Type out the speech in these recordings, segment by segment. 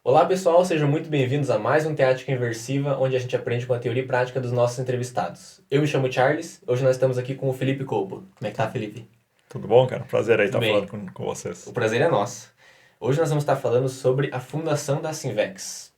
Olá pessoal, sejam muito bem-vindos a mais um Teática Inversiva, onde a gente aprende com a teoria e prática dos nossos entrevistados. Eu me chamo Charles, hoje nós estamos aqui com o Felipe Colpo. Como é que tá, Felipe? Tudo bom, cara? Prazer aí Tudo estar falando bem, com o vocês. prazer é nosso. Hoje nós vamos estar falando sobre a fundação da Sinvex.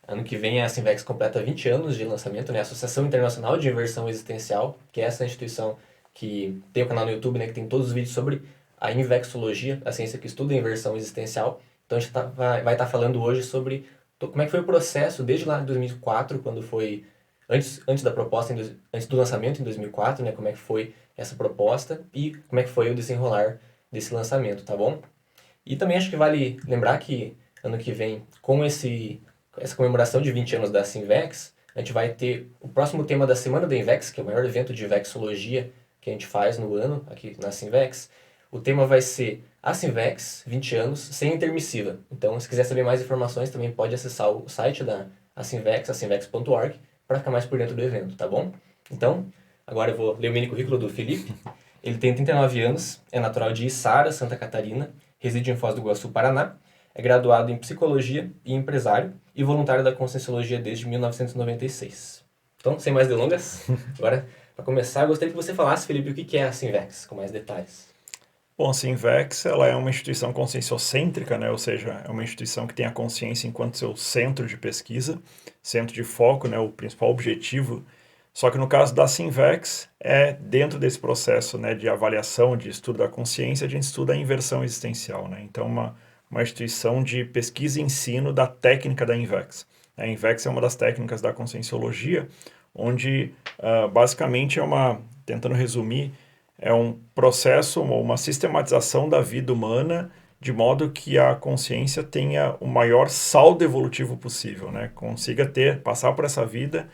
Ano que vem a Sinvex completa 20 anos de lançamento, né? A Associação Internacional de Inversão Existencial, que é essa instituição que tem o canal no YouTube, né? Que tem todos os vídeos sobre a Invexologia, a ciência que estuda a inversão existencial. Então a gente vai estar falando hoje sobre como é que foi o processo desde lá de 2004, quando foi antes da proposta, antes do lançamento em 2004, né? Como é que foi essa proposta e como é que foi o desenrolar desse lançamento, tá bom? E também acho que vale lembrar que ano que vem, com essa comemoração de 20 anos da Sinvex, a gente vai ter o próximo tema da Semana da Invex, que é o maior evento de Vexologia que a gente faz no ano aqui na Sinvex. O tema vai ser a Sinvex, 20 anos, sem intermissiva. Então, se quiser saber mais informações, também pode acessar o site da Sinvex, asinvex.org, para ficar mais por dentro do evento, tá bom? Então, agora eu vou ler o mini currículo do Felipe. Ele tem 39 anos, é natural de Içara, Santa Catarina, reside em Foz do Iguaçu, Paraná, é graduado em Psicologia e empresário e voluntário da Conscienciologia desde 1996. Então, sem mais delongas, agora, para começar, eu gostaria que você falasse, Felipe, o que é a Sinvex, com mais detalhes. Bom, a Sinvex, ela é uma instituição conscienciocêntrica, né? Ou seja, é uma instituição que tem a consciência enquanto seu centro de pesquisa, centro de foco, né? O principal objetivo. Só que no caso da Sinvex, é dentro desse processo, né, de avaliação, de estudo da consciência, a gente estuda a inversão existencial, né? Então, uma instituição de pesquisa e ensino da técnica da Invex. A Invex é uma das técnicas da conscienciologia, onde basicamente tentando resumir, é um processo, uma sistematização da vida humana de modo que a consciência tenha o maior saldo evolutivo possível, né? Consiga passar por essa vida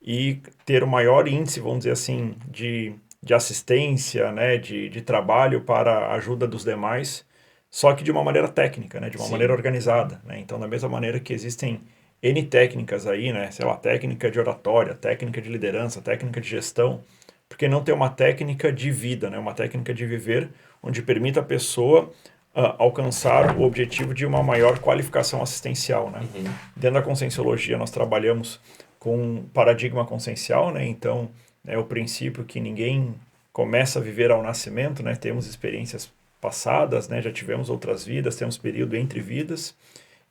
e ter o maior índice, vamos dizer assim, de assistência, né? De trabalho para a ajuda dos demais, só que de uma maneira técnica, né? De uma maneira Sim. organizada, né? Então, da mesma maneira que existem N técnicas aí, né? Sei lá, técnica de oratória, técnica de liderança, técnica de gestão, porque não ter uma técnica de vida, né? Uma técnica de viver, onde permita a pessoa alcançar o objetivo de uma maior qualificação assistencial, né? Uhum. Dentro da conscienciologia, nós trabalhamos com um paradigma consciencial, né? Então, é o princípio que ninguém começa a viver ao nascimento, né? Temos experiências passadas, né? Já tivemos outras vidas, temos período entre vidas,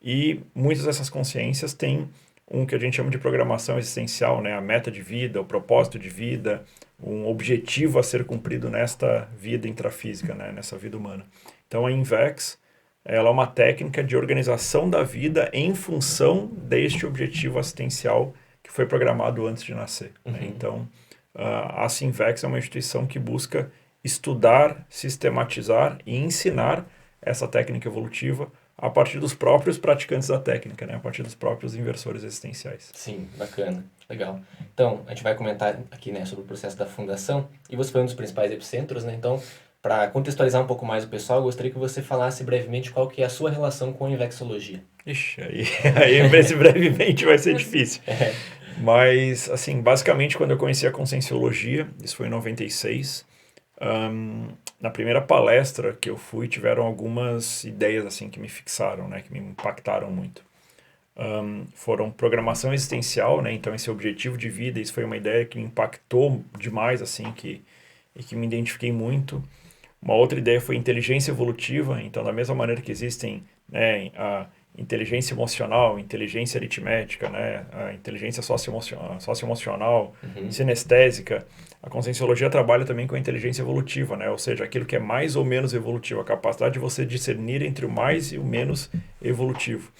e muitas dessas consciências têm um que a gente chama de programação existencial, né? A meta de vida, o propósito de vida, um objetivo a ser cumprido nesta vida intrafísica, né? Nessa vida humana. Então a Invex, ela é uma técnica de organização da vida em função deste objetivo assistencial que foi programado antes de nascer, né? Uhum. Então a Sinvex é uma instituição que busca estudar, sistematizar e ensinar essa técnica evolutiva a partir dos próprios praticantes da técnica, né? A partir dos próprios inversores existenciais. Sim, bacana, legal. Então, a gente vai comentar aqui, né, sobre o processo da fundação, e você foi um dos principais epicentros, né? Então, para contextualizar um pouco mais o pessoal, eu gostaria que você falasse brevemente qual que é a sua relação com a Invexologia. Ixi, aí brevemente vai ser difícil. É. Mas, assim, basicamente, quando eu conheci a Conscienciologia, isso foi em 96, na primeira palestra que eu fui, tiveram algumas ideias, assim, que me fixaram, né? Que me impactaram muito. Foram programação existencial, né? Então, esse objetivo de vida, isso foi uma ideia que me impactou demais, assim, e que me identifiquei muito. Uma outra ideia foi inteligência evolutiva. Então, da mesma maneira que existem, né, a inteligência emocional, inteligência aritmética, né, a inteligência socioemocional, Uhum. sinestésica, a conscienciologia trabalha também com a inteligência evolutiva, né? Ou seja, aquilo que é mais ou menos evolutivo, a capacidade de você discernir entre o mais e o menos evolutivo.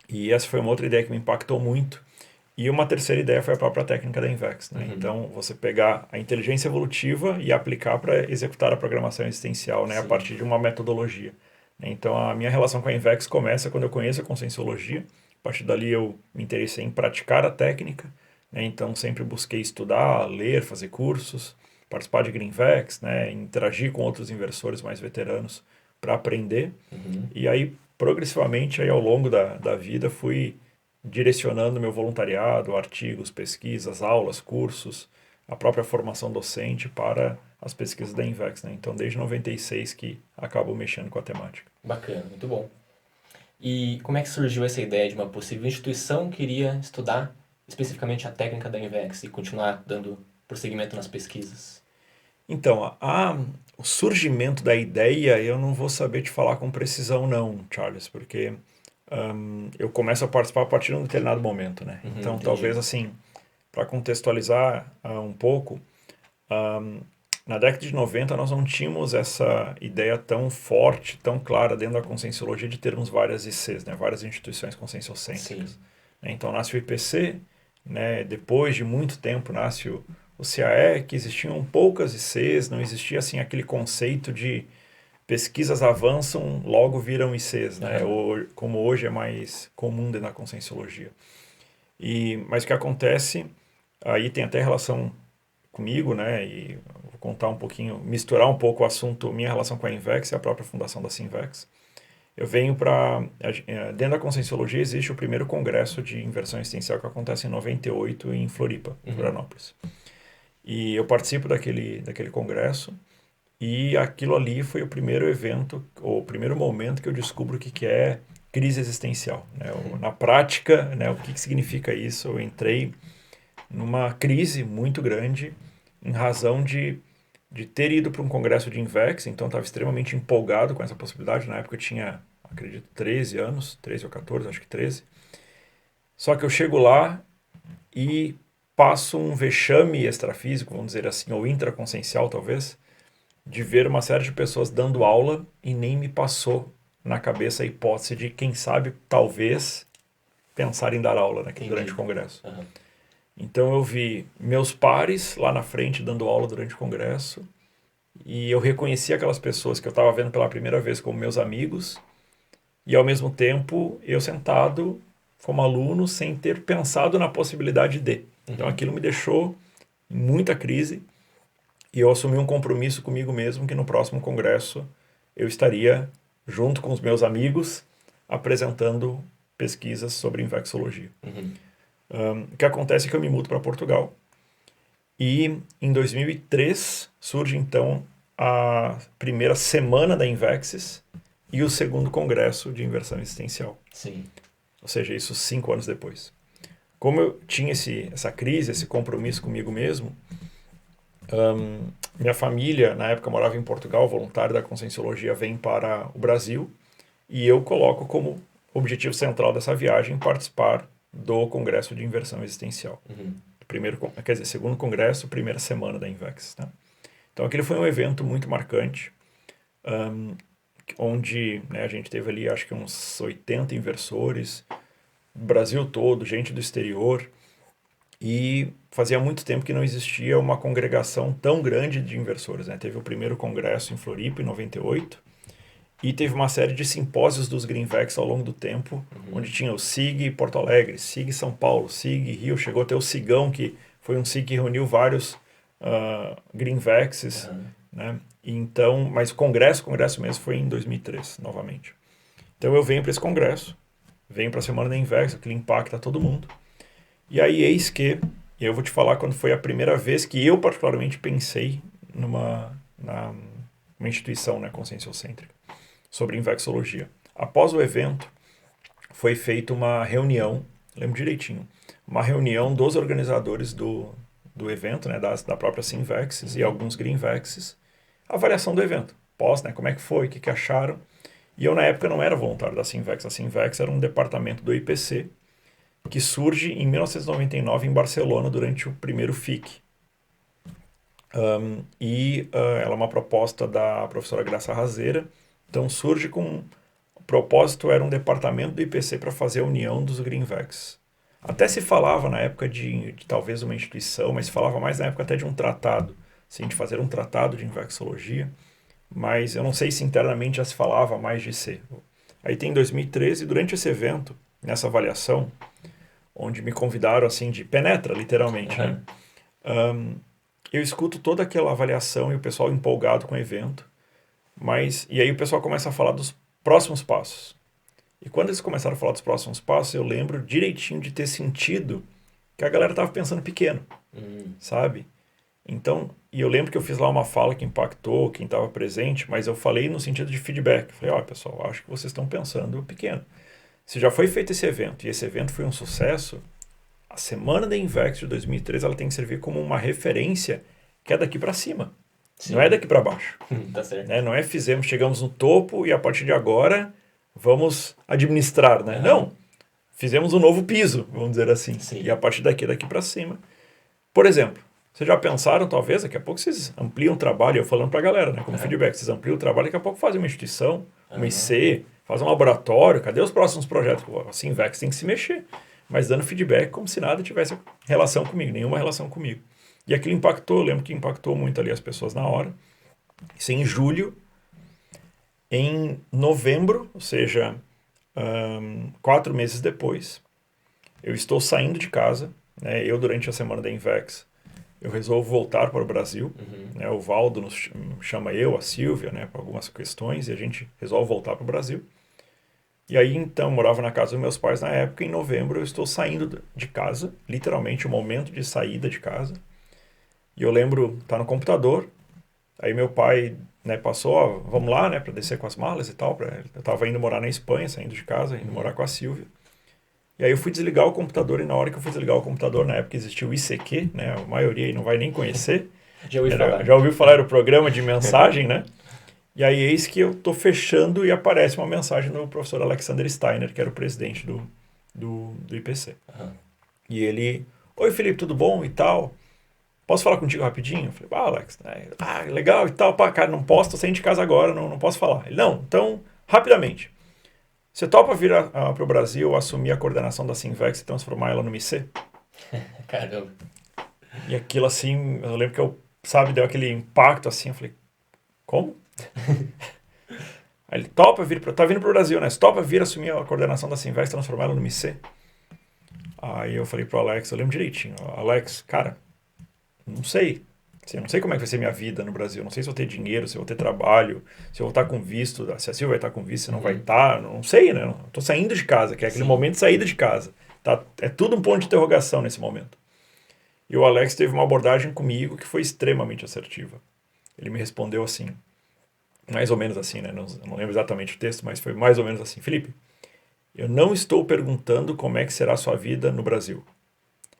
E essa foi uma outra ideia que me impactou muito. E uma terceira ideia foi a própria técnica da Invex, né? Uhum. Então, você pegar a inteligência evolutiva e aplicar para executar a programação existencial, né? A Sim. partir de uma metodologia. Então, a minha relação com a Invex começa quando eu conheço a Conscienciologia. A partir dali, eu me interessei em praticar a técnica, né? Então, sempre busquei estudar, ler, fazer cursos, participar de Greenvex, né? Interagir com outros inversores mais veteranos para aprender. Uhum. E aí, progressivamente, aí, ao longo da vida, fui direcionando meu voluntariado, artigos, pesquisas, aulas, cursos, a própria formação docente para as pesquisas da Invex, né? Então, desde 96 que acabo mexendo com a temática. Bacana, muito bom. E como é que surgiu essa ideia de uma possível instituição que iria estudar especificamente a técnica da Invex e continuar dando prosseguimento nas pesquisas? Então, o surgimento da ideia eu não vou saber te falar com precisão não, Charles, porque eu começo a participar a partir de um determinado momento, né? Então, Entendi. talvez assim, para contextualizar um pouco, na década de 90 nós não tínhamos essa ideia tão forte, tão clara dentro da conscienciologia de termos várias ICs, né? Várias instituições conscienciocêntricas. Sim. Então nasce o IPC, né? Depois de muito tempo nasce o CAE, que existiam poucas ICs, não existia assim aquele conceito de pesquisas avançam, logo viram ICs, né? Aham. Como hoje é mais comum dentro da conscienciologia. Mas o que acontece, aí tem até relação comigo, né? E vou contar um pouquinho, misturar um pouco o assunto, minha relação com a Invex e a própria fundação da Sinvex. Eu venho para. Dentro da Conscienciologia existe o primeiro congresso de inversão existencial que acontece em 98 em Floripa, Florianópolis. E eu participo daquele congresso e aquilo ali foi o primeiro evento, ou o primeiro momento que eu descubro o que é crise existencial. Né? Na prática, né, o que significa isso? Eu entrei numa crise muito grande em razão de ter ido para um congresso de Invex, então estava extremamente empolgado com essa possibilidade. Na época eu tinha, acredito, 13 anos, 13 ou 14, acho que 13. Só que eu chego lá e passo um vexame extrafísico, vamos dizer assim, ou intraconsciencial talvez, de ver uma série de pessoas dando aula e nem me passou na cabeça a hipótese de, quem sabe, talvez, pensar em dar aula durante o Entendi. congresso. Aham. Então eu vi meus pares lá na frente dando aula durante o congresso e eu reconheci aquelas pessoas que eu estava vendo pela primeira vez como meus amigos e ao mesmo tempo eu sentado como aluno sem ter pensado na possibilidade de. Então aquilo me deixou em muita crise e eu assumi um compromisso comigo mesmo que no próximo congresso eu estaria junto com os meus amigos apresentando pesquisas sobre infecciologia. O que acontece é que eu me mudo para Portugal e em 2003 surge então a primeira semana da Invexis e o segundo congresso de inversão existencial. Sim. Ou seja, isso 5 anos depois. Como eu tinha essa crise, esse compromisso comigo mesmo, minha família, na época, morava em Portugal, voluntário da Conscienciologia vem para o Brasil e eu coloco como objetivo central dessa viagem participar do Congresso de Inversão Existencial. Segundo congresso, primeira semana da Invex. Né? Então, aquele foi um evento muito marcante, onde a gente teve ali, acho que uns 80 inversores, Brasil todo, gente do exterior, e fazia muito tempo que não existia uma congregação tão grande de inversores. Né? Teve o primeiro congresso em Floripa, em 98, e teve uma série de simpósios dos Greenvex ao longo do tempo, onde tinha o SIG Porto Alegre, SIG São Paulo, SIG Rio, chegou até o SIGão, que foi um SIG que reuniu vários Greenvexes, né? Então, mas o congresso mesmo foi em 2003, novamente. Então eu venho para esse congresso, venho para a Semana da Invex, aquilo impacta todo mundo. E aí eis que, eu vou te falar quando foi a primeira vez que eu particularmente pensei numa instituição, né, conscienciocêntrica, sobre infecciologia. Após o evento, foi feita uma reunião, lembro direitinho, uma reunião dos organizadores do evento, né, da própria Sinvexes e alguns Greenvexes, avaliação do evento, pós, né, como é que foi, o que acharam. E eu, na época, não era voluntário da Sinvex. A Sinvex era um departamento do IPC que surge em 1999 em Barcelona durante o primeiro FIC. Ela é uma proposta da professora Graça Razeira. Então surge com... O propósito era um departamento do IPC para fazer a união dos Greenvex. Até se falava na época de talvez uma instituição, mas se falava mais na época até de um tratado, sim, de fazer um tratado de infecciologia, mas eu não sei se internamente já se falava mais de ser. Aí tem 2013, durante esse evento, nessa avaliação, onde me convidaram assim de penetra, literalmente, né? Eu escuto toda aquela avaliação e o pessoal empolgado com o evento, e aí o pessoal começa a falar dos próximos passos. E quando eles começaram a falar dos próximos passos, eu lembro direitinho de ter sentido que a galera estava pensando pequeno, sabe? Então, e eu lembro que eu fiz lá uma fala que impactou quem estava presente, mas eu falei no sentido de feedback. Falei, ó, pessoal, acho que vocês estão pensando pequeno. se já foi feito esse evento e esse evento foi um sucesso, a semana da Invex de 2013 ela tem que servir como uma referência que é daqui para cima. Sim. Não é daqui para baixo. Tá certo. Né? Não é chegamos no topo e a partir de agora vamos administrar. Né? Não. Fizemos um novo piso, vamos dizer assim. Sim. E a partir daqui para cima. Por exemplo, vocês já pensaram, talvez, daqui a pouco vocês ampliam o trabalho, eu falando para a galera, né, como feedback, vocês ampliam o trabalho, daqui a pouco fazem uma instituição, uma IC, fazem um laboratório, cadê os próximos projetos? A Sinvex tem que se mexer, mas dando feedback como se nada tivesse relação comigo, nenhuma relação comigo. E aquilo impactou, eu lembro que impactou muito ali as pessoas na hora. Isso em julho. Em novembro, ou seja, 4 meses depois, eu estou saindo de casa, né, eu durante a semana da Invex, eu resolvo voltar para o Brasil. Né, o Valdo nos chama eu, a Silvia, né, para algumas questões, e a gente resolve voltar para o Brasil. E aí, então, eu morava na casa dos meus pais na época. Em novembro, eu estou saindo de casa, literalmente, o momento de saída de casa. E eu lembro, tá no computador, aí meu pai, né, passou, ó, vamos lá, né, para descer com as malas e tal. Eu estava indo morar na Espanha, saindo de casa, indo morar com a Silvia. E aí eu fui desligar o computador, e na hora que eu fui desligar o computador, na época existia o ICQ, né, a maioria aí não vai nem conhecer. Já ouviu falar. Era o programa de mensagem, né? E aí eis que eu tô fechando e aparece uma mensagem do professor Alexander Steiner, que era o presidente do IPC. E ele, oi Felipe, tudo bom e tal? Posso falar contigo rapidinho? Eu falei, Alex, né? Legal e tal, cara, não posso, tô saindo de casa agora, não posso falar. Ele, não, então, rapidamente. Você topa vir para o Brasil, assumir a coordenação da Sinvex e transformar ela no IC? Caramba. E aquilo assim, eu lembro que eu, deu aquele impacto assim, eu falei, como? Aí ele topa vir, tá vindo pro Brasil, né? Você topa vir assumir a coordenação da Sinvex e transformar ela no IC? Aí eu falei pro Alex, eu lembro direitinho, Alex, cara, não sei. Eu não sei como é que vai ser minha vida no Brasil. Não sei se eu vou ter dinheiro, se eu vou ter trabalho, se eu vou estar com visto, se a Silvia vai estar com visto, se não vai estar. Não sei, né? Eu tô saindo de casa, que é aquele momento de saída de casa. Tá? É tudo um ponto de interrogação nesse momento. E o Alex teve uma abordagem comigo que foi extremamente assertiva. Ele me respondeu assim, mais ou menos assim, né? Não lembro exatamente o texto, mas foi mais ou menos assim. Felipe, eu não estou perguntando como é que será a sua vida no Brasil.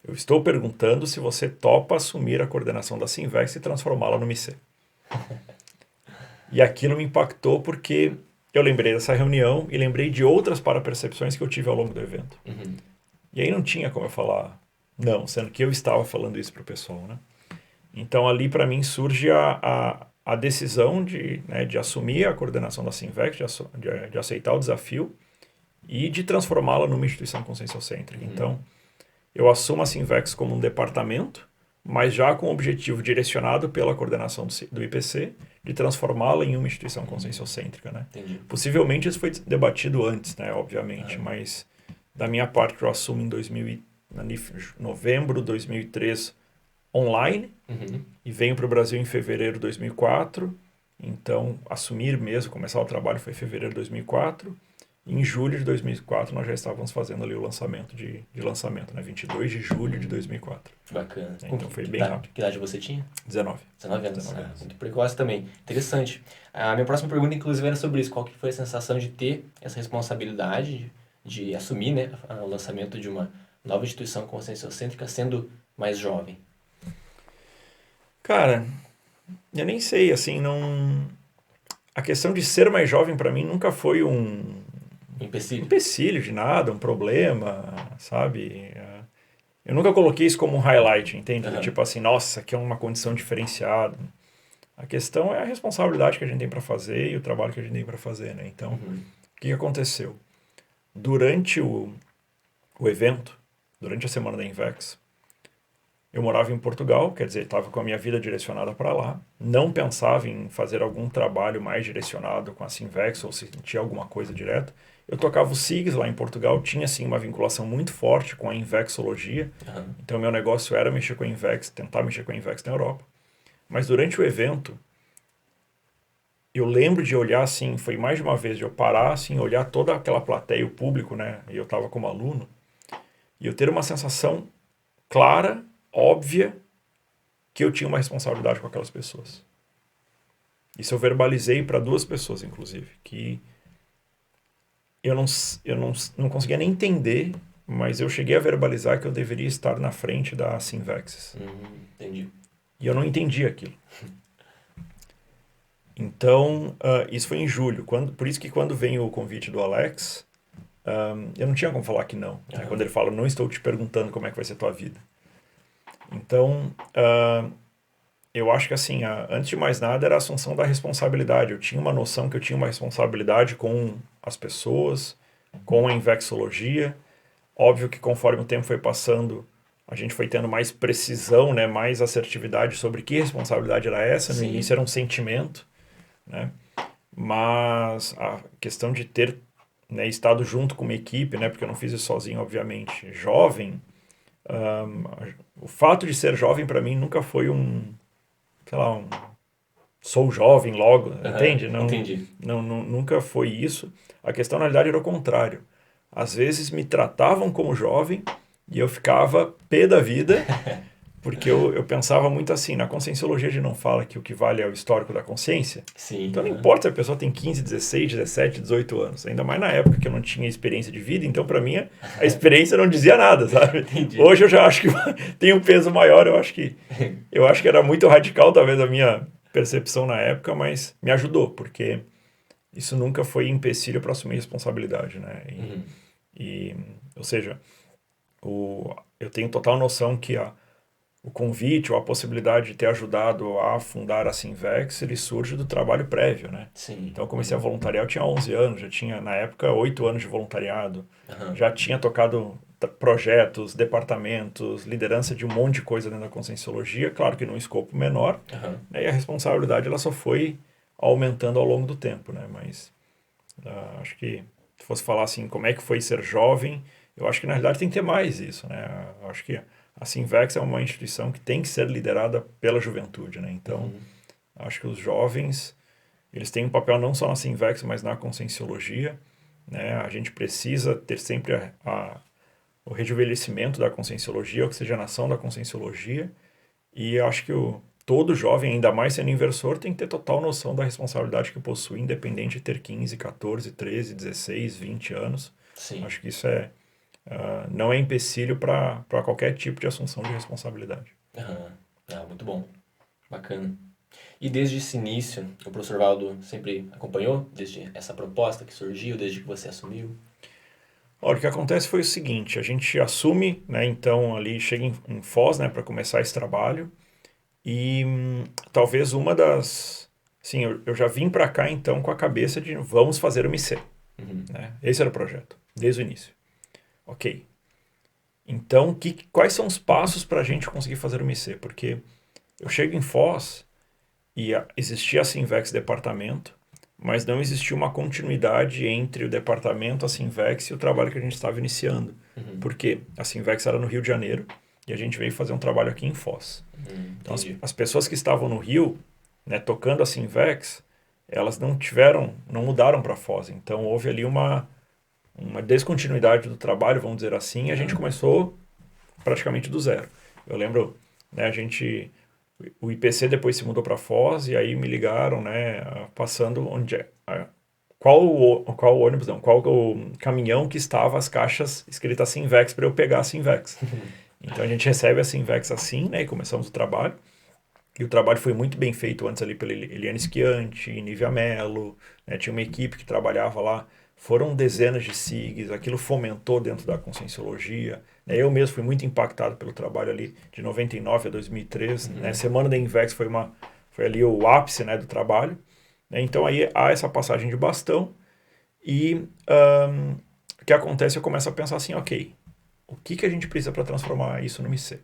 Eu estou perguntando se você topa assumir a coordenação da Sinvex e transformá-la no IC. E aquilo me impactou porque eu lembrei dessa reunião e lembrei de outras parapercepções que eu tive ao longo do evento. E aí não tinha como eu falar não, sendo que eu estava falando isso para o pessoal, né? Então ali para mim surge a decisão de assumir a coordenação da Sinvex, de aceitar o desafio e de transformá-la numa instituição conscienciocêntrica. Então, eu assumo a Sinvex como um departamento, mas já com o objetivo direcionado pela coordenação do IPC de transformá-la em uma instituição conscienciocêntrica, né? Possivelmente isso foi debatido antes, né, obviamente, mas da minha parte que eu assumo em novembro de 2003 online e venho para o Brasil em fevereiro de 2004, então assumir mesmo, começar o trabalho foi em fevereiro de 2004. Em julho de 2004, nós já estávamos fazendo ali o lançamento de lançamento, né? 22 de julho de 2004. Bacana. Então foi bem rápido. Que idade você tinha? 19. 19 anos. Muito precoce também. Interessante. A minha próxima pergunta, inclusive, era sobre isso. Qual que foi a sensação de ter essa responsabilidade de assumir, né, o lançamento de uma nova instituição conscienciocêntrica sendo mais jovem? Cara, eu nem sei, assim, não... A questão de ser mais jovem para mim nunca foi um empecilho de nada, um problema, sabe? Eu nunca coloquei isso como um highlight, entende? Tipo assim, nossa, aqui é uma condição diferenciada. A questão é a responsabilidade que a gente tem para fazer e o trabalho que a gente tem para fazer, né? Então, o que aconteceu? Durante o evento, durante a semana da Invex, eu morava em Portugal, quer dizer, estava com a minha vida direcionada para lá, não pensava em fazer algum trabalho mais direcionado com a Sinvex ou sentir alguma coisa direto. Eu tocava o SIGs lá em Portugal, tinha sim uma vinculação muito forte com a Invexologia, então meu negócio era mexer com a Invex, tentar mexer com a Invex na Europa. Mas durante o evento, eu lembro de olhar assim, foi mais de uma vez de eu parar assim, olhar toda aquela plateia, o público, né, e eu estava como aluno, e eu ter uma sensação clara, óbvia, que eu tinha uma responsabilidade com aquelas pessoas. Isso eu verbalizei para 2 pessoas, inclusive, que eu não conseguia nem entender, mas eu cheguei a verbalizar que eu deveria estar na frente da Synvexis. Entendi. E eu não entendi aquilo. Então, isso foi em julho. Por isso que quando vem o convite do Alex, eu não tinha como falar que não. Né? Quando ele fala, não estou te perguntando como é que vai ser a tua vida. Então, eu acho que assim, antes de mais nada, era a assunção da responsabilidade. Eu tinha uma noção que eu tinha uma responsabilidade com as pessoas, com a Invexologia. Óbvio que conforme o tempo foi passando, a gente foi tendo mais precisão, né, mais assertividade sobre que responsabilidade era essa. No início era um sentimento, né? Mas a questão de ter, né, estado junto com uma equipe, né, porque eu não fiz isso sozinho, obviamente, jovem, o fato de ser jovem para mim nunca foi sei lá, sou jovem logo, entende? Entendi. Nunca foi isso. A questão, na realidade, era o contrário. Às vezes me tratavam como jovem e eu ficava pé da vida, porque eu pensava muito assim, na Conscienciologia a gente não fala que o que vale é o histórico da consciência. Sim. Então não importa se a pessoa tem 15, 16, 17, 18 anos, ainda mais na época que eu não tinha experiência de vida, então para mim a experiência não dizia nada, sabe? Entendi. Hoje eu já acho que tem um peso maior, eu acho que era muito radical talvez a minha percepção na época, mas me ajudou, porque isso nunca foi empecilho para assumir responsabilidade, né? Ou seja, eu tenho total noção que o convite ou a possibilidade de ter ajudado a fundar a Synvex, ele surge do trabalho prévio, né? Sim. Então eu comecei a voluntariar, eu tinha 11 anos, já tinha, na época, 8 anos de voluntariado, já tinha tocado projetos, departamentos, liderança de um monte de coisa dentro da Conscienciologia, claro que num escopo menor, né? E a responsabilidade ela só foi aumentando ao longo do tempo, né? Mas acho que se fosse falar assim, como é que foi ser jovem, eu acho que na realidade tem que ter mais isso, né? Eu acho que a Synvex é uma instituição que tem que ser liderada pela juventude, né? Então, acho que os jovens, eles têm um papel não só na Synvex, mas na Conscienciologia, né? A gente precisa ter sempre o rejuvenescimento da Conscienciologia, a oxigenação da Conscienciologia, e acho que todo jovem, ainda mais sendo inversor, tem que ter total noção da responsabilidade que possui, independente de ter 15, 14, 13, 16, 20 anos. Sim. Acho que isso não é empecilho para qualquer tipo de assunção de responsabilidade. Muito bom. Bacana. E desde esse início, o professor Valdo sempre acompanhou, desde essa proposta que surgiu, desde que você assumiu? Olha, o que acontece foi o seguinte, a gente assume, né, então ali chega em Foz, né, para começar esse trabalho, e talvez uma das... Sim, eu já vim para cá então com a cabeça de vamos fazer o MIC. Né? Esse era o projeto, desde o início. Ok. Então, quais são os passos para a gente conseguir fazer o MIC? Porque eu chego em Foz e existia a Synvex departamento, mas não existia uma continuidade entre o departamento, a Synvex e o trabalho que a gente estava iniciando. Porque a Synvex era no Rio de Janeiro e a gente veio fazer um trabalho aqui em Foz. Então, as pessoas que estavam no Rio, né, tocando a Synvex, elas não mudaram para Foz. Então, houve ali uma descontinuidade do trabalho, vamos dizer assim, e a gente começou praticamente do zero. Eu lembro, né, o IPC depois se mudou para Foz e aí me ligaram, né, passando qual ônibus, não, qual o caminhão que estava as caixas escritas Synvex para eu pegar a Synvex. Então a gente recebe a Synvex assim, né, e começamos o trabalho. E o trabalho foi muito bem feito antes ali pela Eliane Schianti, Nívia Mello, né, tinha uma equipe que trabalhava lá. Foram dezenas de SIGs, aquilo fomentou dentro da Conscienciologia. Né? Eu mesmo fui muito impactado pelo trabalho ali de 99 a 2003. Né? Semana da Invex foi ali o ápice, né, do trabalho. Né? Então aí há essa passagem de bastão e o que acontece, eu começo a pensar assim, ok, o que a gente precisa para transformar isso no MIC?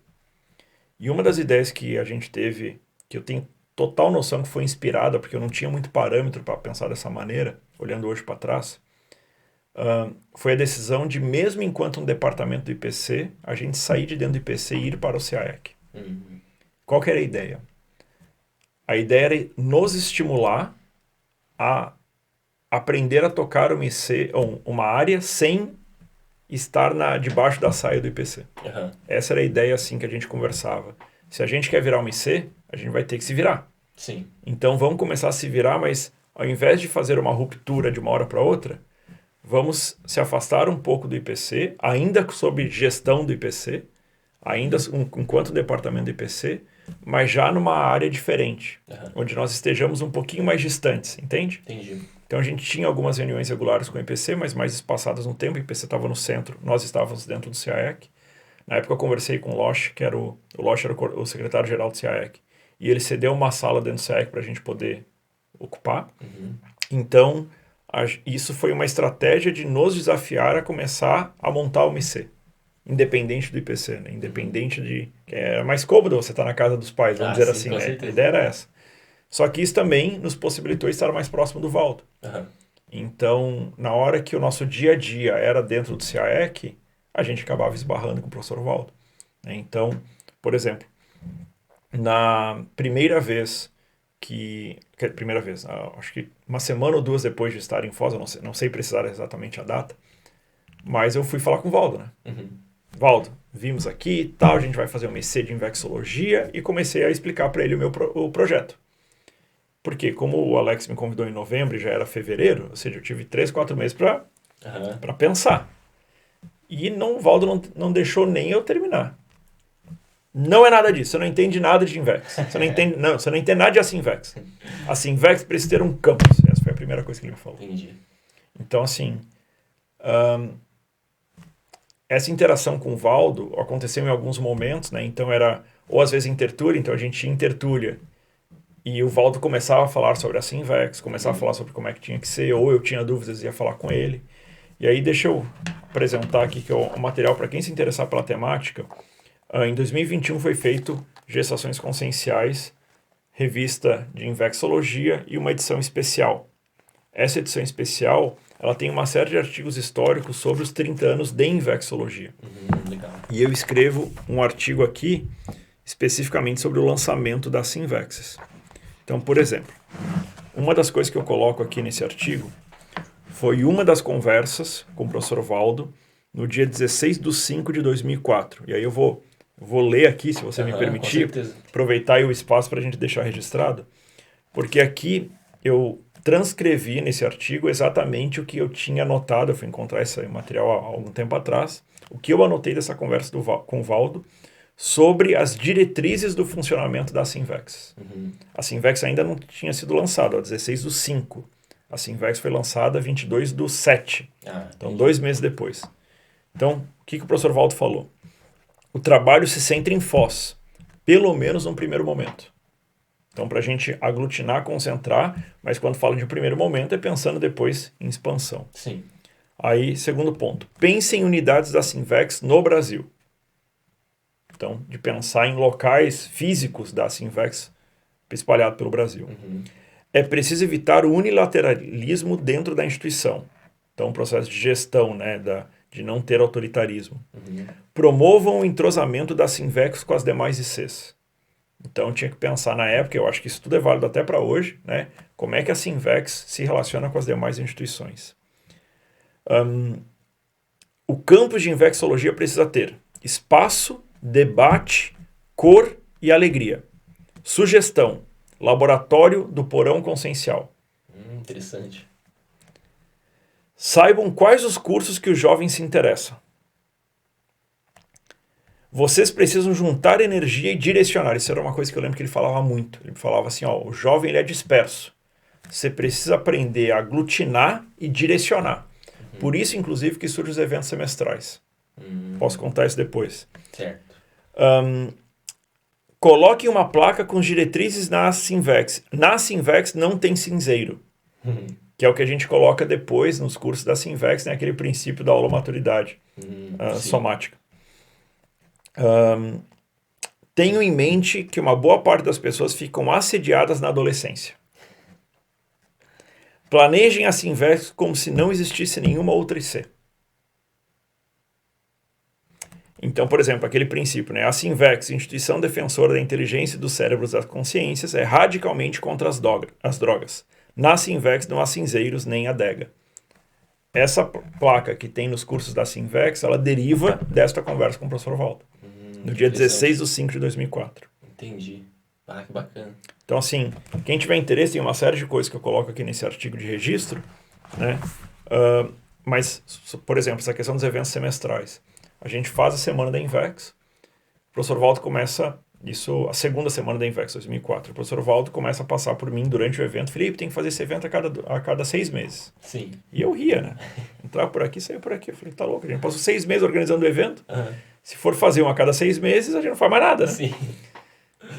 E uma das ideias que a gente teve, que eu tenho total noção que foi inspirada, porque eu não tinha muito parâmetro para pensar dessa maneira, olhando hoje para trás, foi a decisão de, mesmo enquanto um departamento do IPC, a gente sair de dentro do IPC e ir para o CAEC. Qual que era a ideia? A ideia era nos estimular a aprender a tocar uma área sem estar debaixo da saia do IPC. Essa era a ideia assim que a gente conversava. Se a gente quer virar um IC, a gente vai ter que se virar. Então vamos começar a se virar, mas ao invés de fazer uma ruptura de uma hora para outra, vamos se afastar um pouco do IPC, ainda sob gestão do IPC, ainda sob gestão do IPC, ainda enquanto departamento do IPC, mas já numa área diferente, onde nós estejamos um pouquinho mais distantes, entende? Entendi. Então a gente tinha algumas reuniões regulares com o IPC, mas mais espaçadas no tempo. O IPC estava no centro, nós estávamos dentro do CAEC. Na época eu conversei com o Losch, que era o Losch era o secretário-geral do CAEC, e ele cedeu uma sala dentro do CAEC para a gente poder ocupar. Então, isso foi uma estratégia de nos desafiar a começar a montar o MIC, independente do IPC, né? Independente de... É mais cômodo você estar na casa dos pais, vamos dizer assim, né? A ideia era essa. Só que isso também nos possibilitou estar mais próximo do Valdo. Então, na hora que o nosso dia a dia era dentro do CAEC, a gente acabava esbarrando com o professor Valdo. Então, por exemplo, na primeira vez acho que uma semana ou duas depois de estar em Foz, eu não sei precisar exatamente a data, mas eu fui falar com o Valdo, né? Valdo, vimos aqui e tal, a gente vai fazer uma EC de Invexologia, e comecei a explicar para ele o projeto. Porque como o Alex me convidou em novembro e já era fevereiro, ou seja, eu tive 3, 4 meses para pensar. E o Valdo não deixou nem eu terminar. Não é nada disso, você não entende nada de Invex. Você não entende nada de Asinvex. Asinvex precisa ter um campus. Essa foi a primeira coisa que ele me falou. Entendi. Então, assim, essa interação com o Valdo aconteceu em alguns momentos, né? Então era, ou às vezes intertúlia, então a gente tinha intertúlia, e o Valdo começava a falar sobre a Asinvex, começava a falar sobre como é que tinha que ser, ou eu tinha dúvidas e ia falar com ele. E aí deixa eu apresentar aqui que é o material para quem se interessar pela temática. Em 2021 foi feito Gestações Conscienciais, revista de Invexologia, e uma edição especial. Essa edição especial, ela tem uma série de artigos históricos sobre os 30 anos de Invexologia. Legal. E eu escrevo um artigo aqui especificamente sobre o lançamento da Sinvexes. Então, por exemplo, uma das coisas que eu coloco aqui nesse artigo foi uma das conversas com o professor Valdo no dia 16/5/2004. E aí eu vou ler aqui, se você me permitir, aproveitar aí o espaço para a gente deixar registrado, porque aqui eu transcrevi nesse artigo exatamente o que eu tinha anotado. Eu fui encontrar esse material há algum tempo atrás, o que eu anotei dessa conversa com o Valdo sobre as diretrizes do funcionamento da Sinvex. A Sinvex ainda não tinha sido lançada, a 16/5. A Sinvex foi lançada 22/7. Então, 2 meses depois. Então, o que o professor Valdo falou? O trabalho se centra em Foz, pelo menos num primeiro momento. Então, para a gente aglutinar, concentrar, mas quando fala de um primeiro momento, é pensando depois em expansão. Sim. Aí, segundo ponto, pense em unidades da Sinvex no Brasil. Então, de pensar em locais físicos da Sinvex espalhado pelo Brasil. É preciso evitar o unilateralismo dentro da instituição. Então, um processo de gestão, né, de não ter autoritarismo. Promovam o entrosamento da Sinvex com as demais ICs. Então, tinha que pensar na época, eu acho que isso tudo é válido até para hoje, né, como é que a Sinvex se relaciona com as demais instituições. O campus de Invexologia precisa ter espaço, debate, cor e alegria. Sugestão: laboratório do porão consciencial. Interessante. Saibam quais os cursos que os jovens se interessam. Vocês precisam juntar energia e direcionar. Isso era uma coisa que eu lembro que ele falava muito. Ele falava assim, o jovem ele é disperso. Você precisa aprender a aglutinar e direcionar. Por isso, inclusive, que surgem os eventos semestrais. Posso contar isso depois. Certo. Coloquem uma placa com diretrizes na Sinvex. Na Sinvex não tem cinzeiro. Que é o que a gente coloca depois nos cursos da Sinvex, né? Aquele princípio da holomaturidade somática. Tenho em mente que uma boa parte das pessoas ficam assediadas na adolescência. Planejem a Sinvex como se não existisse nenhuma outra IC. Então, por exemplo, aquele princípio, né? A Sinvex, instituição defensora da inteligência, dos cérebros e das consciências, é radicalmente contra as drogas. Na Sinvex não há cinzeiros nem adega. Essa placa que tem nos cursos da Sinvex, ela deriva desta conversa com o professor Valdo. No dia 16/5/2004. Entendi. Que bacana. Então, assim, quem tiver interesse, tem uma série de coisas que eu coloco aqui nesse artigo de registro, né? Mas, por exemplo, essa questão dos eventos semestrais. A gente faz a semana da Invex, o professor Valdo começa, isso a segunda semana da Invex 2004, o professor Valdo começa a passar por mim durante o evento, Felipe, tem que fazer esse evento a cada 6 meses. Sim. E eu ria, né? Entrar por aqui, sair por aqui. Eu falei, tá louco, a gente passou 6 meses organizando o evento, se for fazer um a cada 6 meses, a gente não faz mais nada, né? Sim.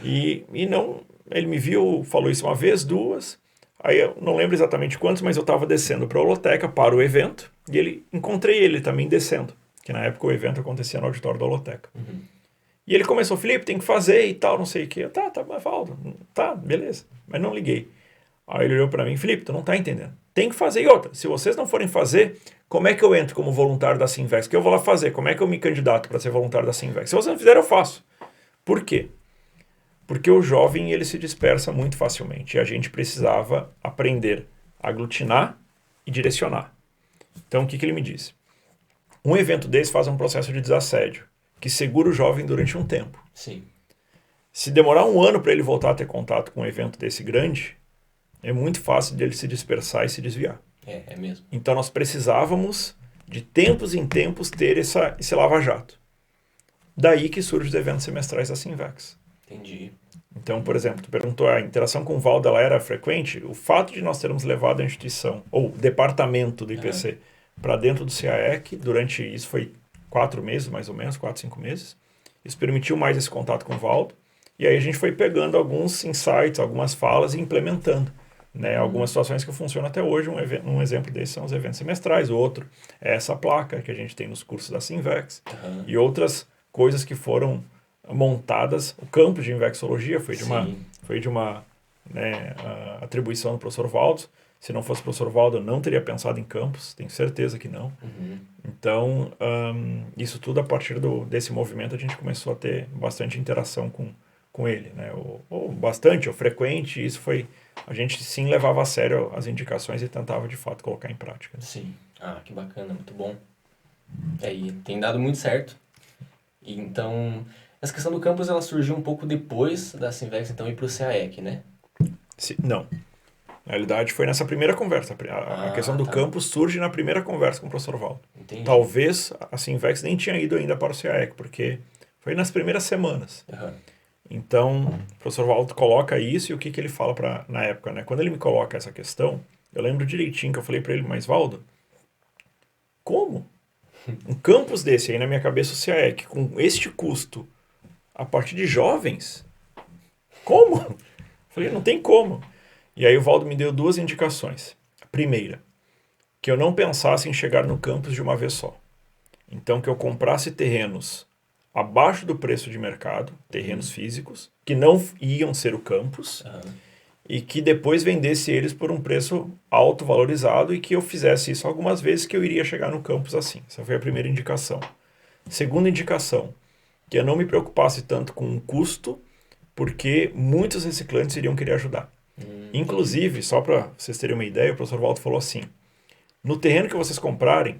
E não, ele me viu, falou isso uma vez, duas, aí eu não lembro exatamente quantos, mas eu estava descendo para a holoteca para o evento, e encontrei ele também descendo, que na época o evento acontecia no auditório da holoteca. E ele começou, Felipe, tem que fazer e tal, não sei o quê. Eu, tá, mas Valdo, tá, beleza, mas não liguei. Aí ele olhou para mim, Felipe, tu não tá entendendo. Tem que fazer e outra. Se vocês não forem fazer, como é que eu entro como voluntário da Sinvex? O que eu vou lá fazer? Como é que eu me candidato para ser voluntário da Sinvex? Se vocês não fizerem, eu faço. Por quê? Porque o jovem ele se dispersa muito facilmente e a gente precisava aprender a aglutinar e direcionar. Então, o que ele me disse? Um evento desse faz um processo de desassédio que segura o jovem durante um tempo. Sim. Se demorar um ano para ele voltar a ter contato com um evento desse grande, é muito fácil dele se dispersar e se desviar. É mesmo. Então, nós precisávamos, de tempos em tempos, ter esse lava-jato. Daí que surgem os eventos semestrais da Sinvex. Entendi. Então, por exemplo, tu perguntou, a interação com o Valdo ela era frequente? O fato de nós termos levado a instituição, ou o departamento do IPC, para dentro do CAEC, durante, isso foi 4 meses, mais ou menos, 4, 5 meses, isso permitiu mais esse contato com o Valdo, e aí a gente foi pegando alguns insights, algumas falas e implementando. Né, algumas situações que funcionam até hoje, um exemplo desses são os eventos semestrais, o outro é essa placa que a gente tem nos cursos da Sinvex, e outras coisas que foram montadas. O campus de Invexologia foi de uma né, atribuição do professor Valdo. Se não fosse o professor Valdo, eu não teria pensado em campus, tenho certeza que não. Então, isso tudo a partir desse movimento a gente começou a ter bastante interação com ele, né? Ou bastante, ou frequente, isso foi... A gente sim levava a sério as indicações e tentava de fato colocar em prática. Sim. Ah, que bacana, muito bom. E tem dado muito certo. E então, essa questão do campus ela surgiu um pouco depois da Sinvex, então, ir para o CAEC, né? Não. Na realidade, foi nessa primeira conversa. A questão do campus surge na primeira conversa com o professor Valdo. Entendi. Talvez a Sinvex nem tinha ido ainda para o CAEC, porque foi nas primeiras semanas. Então, o professor Valdo coloca isso e o que ele fala na época, né? Quando ele me coloca essa questão, eu lembro direitinho que eu falei para ele, mas Valdo, como? Um campus desse aí na minha cabeça, o CAEC, com este custo, a partir de jovens? Como? Eu falei, não tem como. E aí o Valdo me deu 2 indicações. A primeira, que eu não pensasse em chegar no campus de uma vez só. Então, que eu comprasse terrenos abaixo do preço de mercado, terrenos físicos, que não iam ser o campus, e que depois vendesse eles por um preço alto, valorizado, e que eu fizesse isso algumas vezes que eu iria chegar no campus assim. Essa foi a primeira indicação. Segunda indicação, que eu não me preocupasse tanto com o custo, porque muitos reciclantes iriam querer ajudar. Inclusive, só para vocês terem uma ideia, o professor Valdo falou assim, no terreno que vocês comprarem,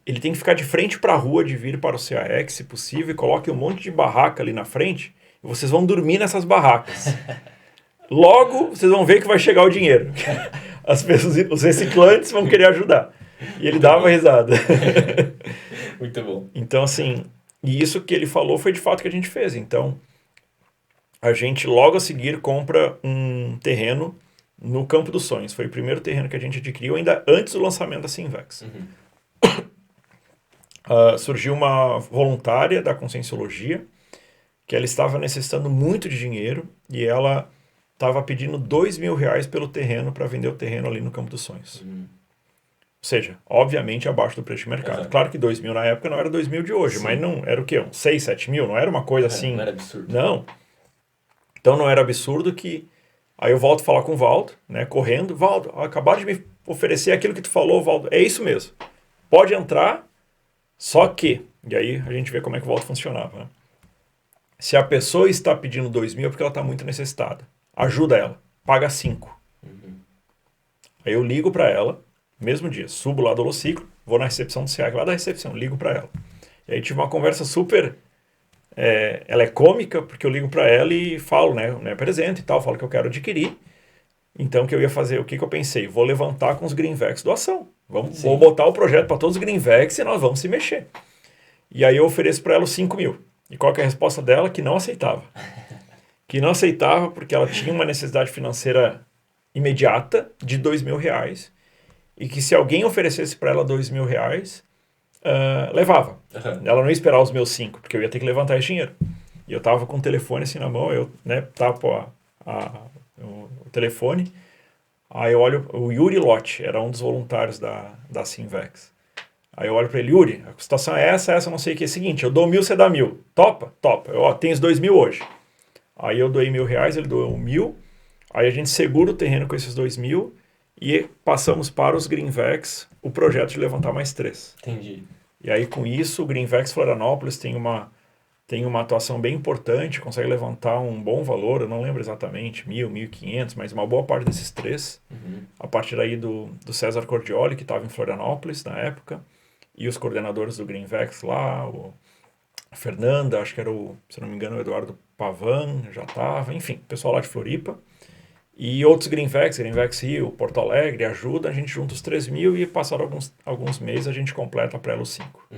ele tem que ficar de frente para a rua de vir para o CAEC, se possível, e coloque um monte de barraca ali na frente, e vocês vão dormir nessas barracas. Logo, vocês vão ver que vai chegar o dinheiro. As pessoas, os reciclantes vão querer ajudar. E ele dava risada. Muito bom. Então, assim, e isso que ele falou foi de fato que a gente fez. Então, a gente logo a seguir compra um terreno no Campo dos Sonhos. Foi o primeiro terreno que a gente adquiriu ainda antes do lançamento da Sinvex. Surgiu uma voluntária da Conscienciologia que ela estava necessitando muito de dinheiro e ela estava pedindo R$2.000 pelo terreno para vender o terreno ali no Campo dos Sonhos. Ou seja, obviamente abaixo do preço de mercado. Claro que 2.000 na época não era 2.000 de hoje, mas não era o quê? Uns 6, 7 mil? Não era uma coisa assim... Não era absurdo. Não. Então não era absurdo que... Aí eu volto a falar com o Valdo, né, correndo. Valdo, acabaram de me oferecer aquilo que tu falou, Valdo. É isso mesmo. Pode entrar, só que... E aí a gente vê como é que o Valdo funcionava, né? Se a pessoa está pedindo 2.000 é porque ela está muito necessitada. Ajuda ela. Paga 5. Aí eu ligo para ela, mesmo dia. Subo lá do Holociclo, vou na recepção do CAEC, lá da recepção, ligo para ela. E aí tive uma conversa super... ela é cômica, porque eu ligo para ela e falo, né, apresento e tal, falo que eu quero adquirir. Então, o que eu ia fazer? O que eu pensei? Vou levantar com os Greenvex doação. Sim. Vou botar o projeto para todos os Greenvex e nós vamos se mexer. E aí eu ofereço para ela os 5 mil. E qual que é a resposta dela? Que não aceitava. Que não aceitava porque ela tinha uma necessidade financeira imediata de 2 mil reais. E que se alguém oferecesse para ela 2 mil reais, levava. Ela não ia esperar os meus 5, porque eu ia ter que levantar esse dinheiro. E eu tava com o telefone assim na mão, eu tapo o telefone. Aí eu olho, o Yuri Lotti era um dos voluntários da Sinvex. Aí eu olho para ele, Yuri, a situação é essa, não sei o que. É o seguinte, eu dou 1.000, você dá 1.000. Topa? Topa. Tem os 2 mil hoje. Aí eu doei 1.000 reais, ele doou 1.000. Aí a gente segura o terreno com esses 2 mil e passamos para os Greenvex o projeto de levantar mais 3. Entendi. E aí com isso o Greenvex Florianópolis tem uma atuação bem importante, consegue levantar um bom valor, eu não lembro exatamente, 1.000, 1.500, mas uma boa parte desses 3, a partir aí do César Cordioli, que estava em Florianópolis na época, e os coordenadores do Greenvex lá, a Fernanda, acho que era se não me engano, o Eduardo Pavan, já estava, enfim, o pessoal lá de Floripa, e outros Greenvex Rio, Porto Alegre, ajuda, a gente junta os 3 mil e passado alguns meses a gente completa para ela os 5.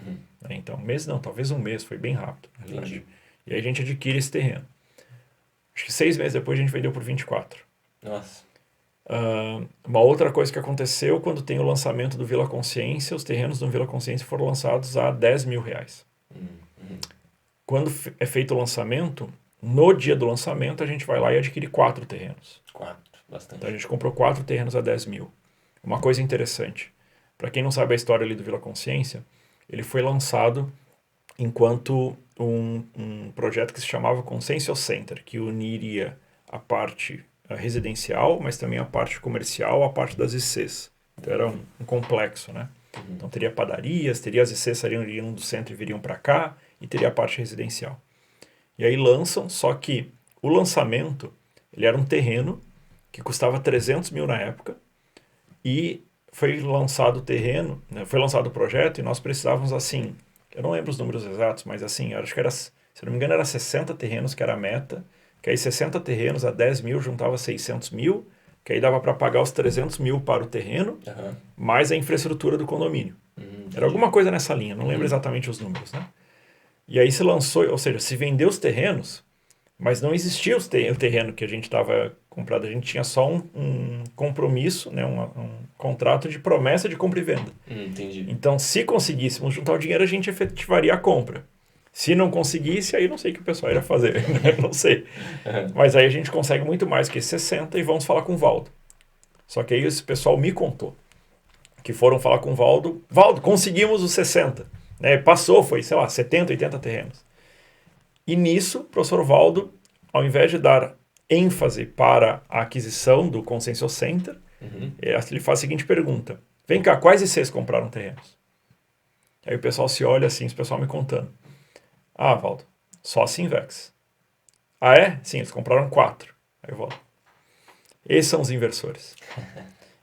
Então, mês não, talvez um mês, foi bem rápido. E aí a gente adquire esse terreno. Acho que 6 meses depois a gente vendeu por 24. Nossa. Uma outra coisa que aconteceu quando tem o lançamento do Vila Consciência, os terrenos do Vila Consciência foram lançados a 10 mil reais. Quando é feito o lançamento, no dia do lançamento a gente vai lá e adquire 4 terrenos. 4, bastante. Então a gente comprou 4 terrenos a 10 mil. Uma coisa interessante, para quem não sabe a história ali do Vila Consciência, ele foi lançado enquanto um projeto que se chamava Consciência Center, que uniria a parte residencial, mas também a parte comercial, a parte das ICs. Então era um complexo, né? Então teria padarias, teria as ICs sairiam do centro e viriam para cá, e teria a parte residencial. E aí lançam, só que o lançamento, ele era um terreno que custava 300 mil na época, e foi lançado o terreno, né, foi lançado o projeto, e nós precisávamos assim, eu não lembro os números exatos, mas assim, acho que era, se não me engano, era 60 terrenos que era a meta, que aí 60 terrenos a 10 mil juntava 600 mil, que aí dava para pagar os 300 mil para o terreno, mais a infraestrutura do condomínio. Era alguma coisa nessa linha, não lembro exatamente os números, né? E aí se lançou, ou seja, se vendeu os terrenos, mas não existia o terreno que a gente estava comprado, a gente tinha só um compromisso, né, um contrato de promessa de compra e venda. Entendi. Então, se conseguíssemos juntar o dinheiro, a gente efetivaria a compra. Se não conseguisse, aí não sei o que o pessoal iria fazer, né? Não sei. Mas aí a gente consegue muito mais que 60 e vamos falar com o Valdo. Só que aí esse pessoal me contou que foram falar com o Valdo. Valdo, conseguimos os 60. Né? Passou, foi, sei lá, 70, 80 terrenos. E nisso, o professor Valdo, ao invés de dar ênfase para a aquisição do Consensus Center, ele faz a seguinte pergunta. Vem cá, quais ICs compraram terrenos? Aí o pessoal se olha assim, o pessoal me contando. Ah, Valdo, só a Sinvex. Ah, é? Sim, eles compraram 4. Aí eu volto. Esses são os inversores.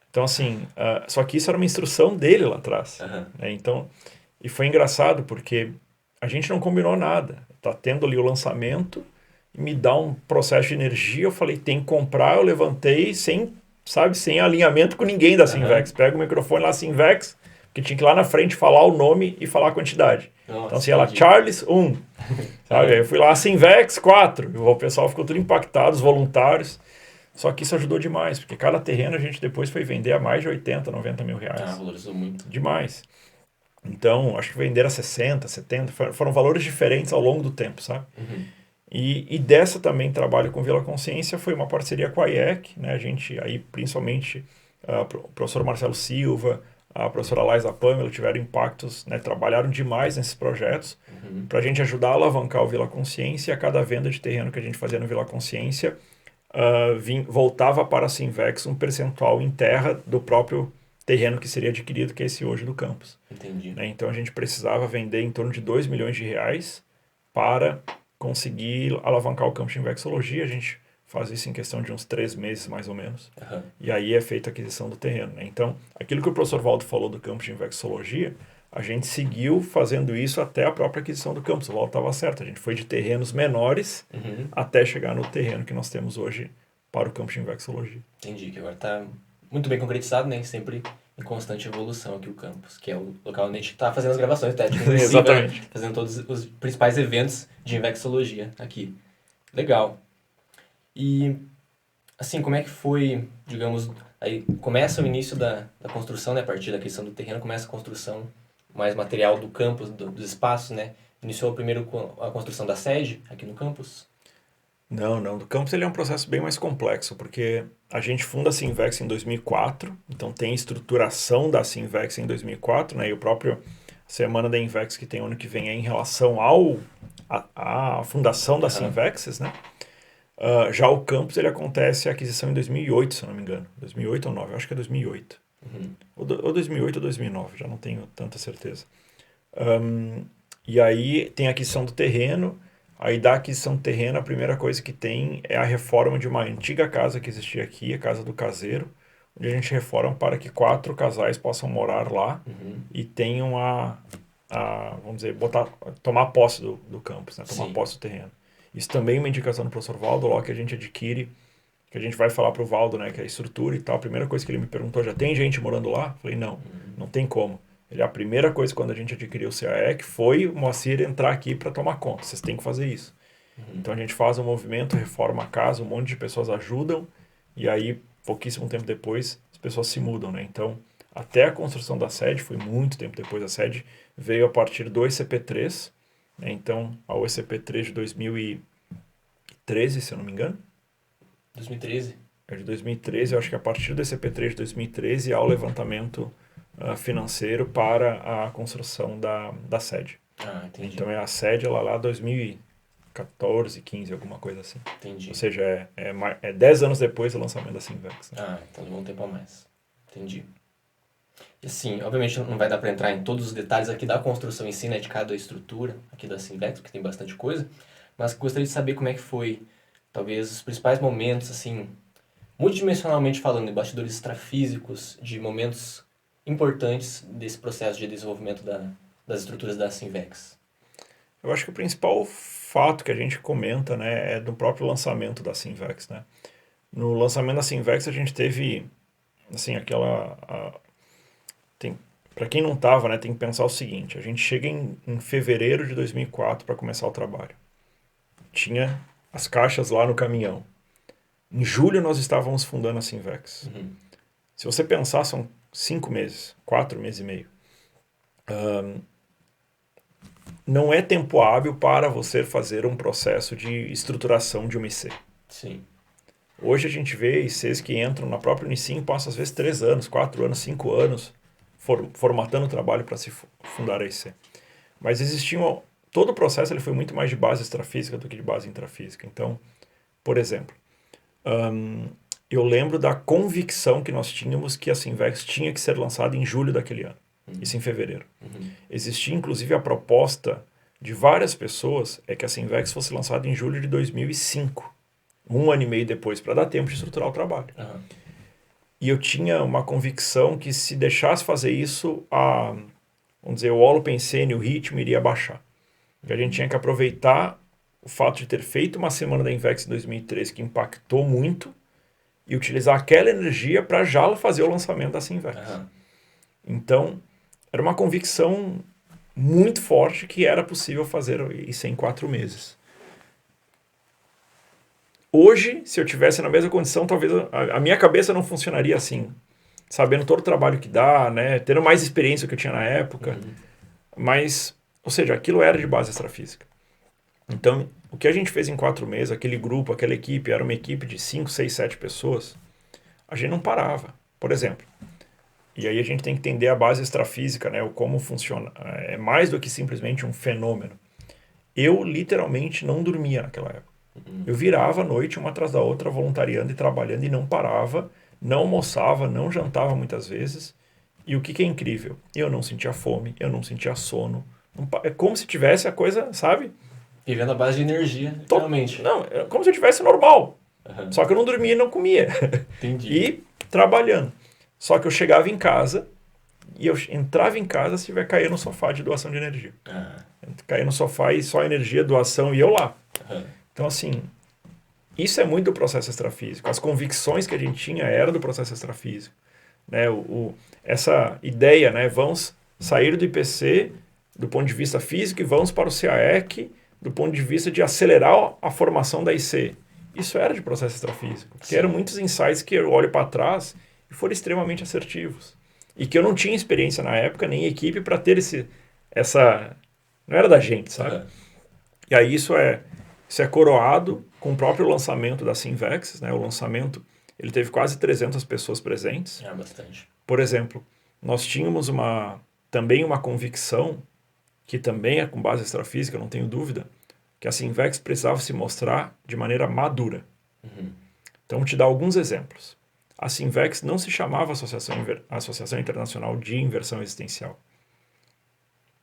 Então, assim, só que isso era uma instrução dele lá atrás. Né? Então, e foi engraçado porque a gente não combinou nada. Tá tendo ali o lançamento e me dá um processo de energia. Eu falei, tem que comprar. Eu levantei sem alinhamento com ninguém da Sinvex. Pega o microfone lá, Sinvex, porque tinha que ir lá na frente falar o nome e falar a quantidade. Nossa, então, assim, ela, Charles, 1. Sabe? Aí eu fui lá, Sinvex, 4. E o pessoal ficou tudo impactado, os voluntários. Só que isso ajudou demais, porque cada terreno a gente depois foi vender a mais de 80, 90 mil reais. Valorizou muito. Demais. Então, acho que venderam a 60, 70, foram valores diferentes ao longo do tempo, sabe? E dessa também trabalho com Vila Consciência foi uma parceria com a IEC, né? A gente, aí principalmente o professor Marcelo Silva, a professora Laisa Pamela tiveram impactos, né? Trabalharam demais nesses projetos para a gente ajudar a alavancar o Vila Consciência, e a cada venda de terreno que a gente fazia no Vila Consciência, voltava para a Sinvex um percentual em terra do próprio terreno que seria adquirido, que é esse hoje do campus. Entendi. Né? Então a gente precisava vender em torno de 2 milhões de reais para conseguir alavancar o campus de infectologia. A gente faz isso em questão de uns 3 meses, mais ou menos. E aí é feita a aquisição do terreno. Né? Então, aquilo que o professor Valdo falou do campus de infectologia, a gente seguiu fazendo isso até a própria aquisição do campus. O Valdo estava certo. A gente foi de terrenos menores até chegar no terreno que nós temos hoje para o campus de Invexologia. Entendi, que agora está muito bem concretizado, né? Sempre em constante evolução aqui o campus, que é o local onde a gente está fazendo as gravações, tá? Exatamente. Fazendo todos os principais eventos de Invexologia aqui. Legal. E, assim, como é que foi, digamos, aí começa o início da construção, né? A partir da questão do terreno, começa a construção mais material do campus, dos espaços, né? Iniciou primeiro com a construção da sede aqui no campus? Não. Do campus ele é um processo bem mais complexo, porque a gente funda a Sinvex em 2004, então tem estruturação da Sinvex em 2004, né? E o próprio Semana da Invex que tem ano que vem é em relação à fundação da Sinvexes, né? Já o campus ele acontece a aquisição em 2008, se eu não me engano. 2008 ou 2009, eu acho que é 2008. Ou 2008 ou 2009, já não tenho tanta certeza. E aí tem a aquisição do terreno. Aí da aquisição do terreno, a primeira coisa que tem é a reforma de uma antiga casa que existia aqui, a Casa do Caseiro, onde a gente reforma para que 4 casais possam morar lá e tenham vamos dizer, tomar posse do campus, né? Tomar posse do terreno. Isso também é uma indicação do professor Valdo, logo que a gente adquire, que a gente vai falar para o Valdo, né, que é a estrutura e tal. A primeira coisa que ele me perguntou, já tem gente morando lá? Eu falei, não tem como. A primeira coisa quando a gente adquiriu o CAEC foi o Moacir entrar aqui para tomar conta. Vocês têm que fazer isso. Então a gente faz um movimento, reforma a casa, um monte de pessoas ajudam e aí, pouquíssimo tempo depois, as pessoas se mudam, né? Então, até a construção da sede, foi muito tempo depois, a sede veio a partir do ECP3, né? Então, a ECP3 de 2013, se eu não me engano. 2013? É de 2013, eu acho que a partir do ECP3 de 2013 há o levantamento financeiro para a construção da sede. Entendi. Então a sede lá 2014, 15, alguma coisa assim. Entendi. Ou seja, é 10 anos depois do lançamento da Sinvex. Né? Então levou um tempo a mais. Entendi. E assim, obviamente não vai dar para entrar em todos os detalhes aqui da construção em si, né, de cada estrutura aqui da Sinvex, porque tem bastante coisa, mas gostaria de saber como é que foi, talvez, os principais momentos, assim, multidimensionalmente falando, em bastidores extrafísicos, de momentos importantes desse processo de desenvolvimento das estruturas da Sinvex. Eu acho que o principal fato que a gente comenta, né, é do próprio lançamento da Sinvex, né? No lançamento da Sinvex a gente teve, assim, para quem não estava, né, tem que pensar o seguinte, a gente chega em fevereiro de 2004 para começar o trabalho. Tinha as caixas lá no caminhão. Em julho nós estávamos fundando a Sinvex. Se você pensar, são 5 meses, 4 meses e meio. Não é tempo hábil para você fazer um processo de estruturação de uma IC. Sim. Hoje a gente vê ICs que entram na própria Unicim e passam às vezes 3 anos, 4 anos, 5 anos formatando o trabalho para se fundar a IC. Mas todo o processo ele foi muito mais de base extrafísica do que de base intrafísica. Então, por exemplo, eu lembro da convicção que nós tínhamos que a Sinvex tinha que ser lançada em julho daquele ano. Isso em fevereiro. Existia, inclusive, a proposta de várias pessoas que a Sinvex fosse lançada em julho de 2005. 1 ano e meio depois, para dar tempo de estruturar o trabalho. E eu tinha uma convicção que se deixasse fazer isso, vamos dizer, o holopensene, o ritmo iria baixar. Que a gente tinha que aproveitar o fato de ter feito uma semana da Invex em 2013 que impactou muito e utilizar aquela energia para já fazer o lançamento da Sinvex. Então, era uma convicção muito forte que era possível fazer isso em 4 meses. Hoje, se eu tivesse na mesma condição, talvez a minha cabeça não funcionaria assim. Sabendo todo o trabalho que dá, né? Tendo mais experiência que eu tinha na época. Mas, ou seja, aquilo era de base extrafísica. Então, o que a gente fez em 4 meses, aquele grupo, aquela equipe, era uma equipe de 5, 6, 7 pessoas, a gente não parava. Por exemplo, e aí a gente tem que entender a base extrafísica, né? O como funciona. É mais do que simplesmente um fenômeno. Eu, literalmente, não dormia naquela época. Eu virava a noite, uma atrás da outra, voluntariando e trabalhando, e não parava, não almoçava, não jantava muitas vezes. E o que é incrível? Eu não sentia fome, eu não sentia sono. É como se tivesse a coisa, sabe? Vivendo a base de energia, literalmente. Não, é como se eu tivesse normal. Só que eu não dormia e não comia. Entendi. E trabalhando. Só que eu chegava em casa e eu entrava em casa se tiver cair no sofá de doação de energia. Cair no sofá e só energia, doação e eu lá. Então, assim, Isso é muito do processo extrafísico. As convicções que a gente tinha eram do processo extrafísico. Né? Essa ideia, né? Vamos sair do IPC do ponto de vista físico e vamos para o CAEC do ponto de vista de acelerar a formação da IC. Isso era de processo extrafísico. Porque eram muitos insights que eu olho para trás e foram extremamente assertivos. E que eu não tinha experiência na época, nem equipe, para ter essa... Não era da gente, sabe? Uhum. E aí isso é coroado com o próprio lançamento da Sinvex, né? O lançamento, ele teve quase 300 pessoas presentes. É bastante. Por exemplo, nós tínhamos também uma convicção, que também é com base extrafísica, não tenho dúvida, que a Sinvex precisava se mostrar de maneira madura. Uhum. Então, vou te dar alguns exemplos. A Sinvex não se chamava Associação Internacional de Inversão Existencial.